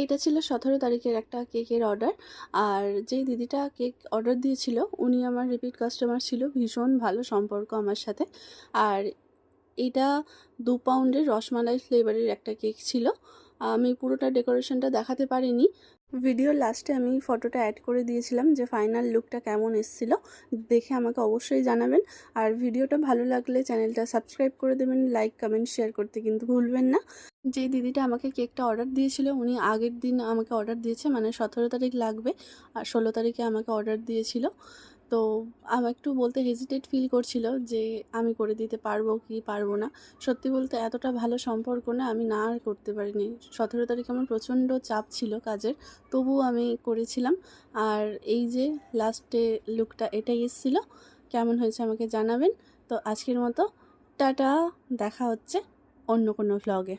এটা ছিল 17 তারিখের একটা কেকের অর্ডার। আর যেই দিদিটা কেক অর্ডার দিয়েছিল উনি আমার রিপিট কাস্টমার ছিল, ভীষণ ভালো সম্পর্ক আমার সাথে। আর এটা 2 পাউন্ডের রসমালাই ফ্লেভারের একটা কেক ছিল। আমি পুরোটা ডেকোরেশনটা দেখাতে পারিনি। ভিডিওর লাস্টে আমি ফটোটা অ্যাড করে দিয়েছিলাম যে ফাইনাল লুকটা কেমন এসেছিল, দেখে আমাকে অবশ্যই জানাবেন। আর ভিডিওটা ভালো লাগলে চ্যানেলটা সাবস্ক্রাইব করে দেবেন, লাইক কমেন্ট শেয়ার করতে কিন্তু ভুলবেন না। যে দিদিটা আমাকে কেকটা অর্ডার দিয়েছিল উনি আগের দিন আমাকে অর্ডার দিয়েছে, মানে 17 তারিখ লাগবে আর 16 তারিখে আমাকে অর্ডার দিয়েছিল। তো আমার একটু বলতে হেজিটেট ফিল করছিল যে আমি করে দিতে পারবো কি পারবো না। সত্যি বলতে এতটা ভালো সম্পর্ক না, আমি না আর করতে পারিনি। 17 তারিখ আমার প্রচণ্ড চাপ ছিল কাজের, তবুও আমি করেছিলাম। আর এই যে লাস্টে লুকটা এটাই এসেছিলো। কেমন হয়েছে আমাকে জানাবেন। তো আজকের মতো টাটা, দেখা হচ্ছে অন্য কোনো ভ্লগে।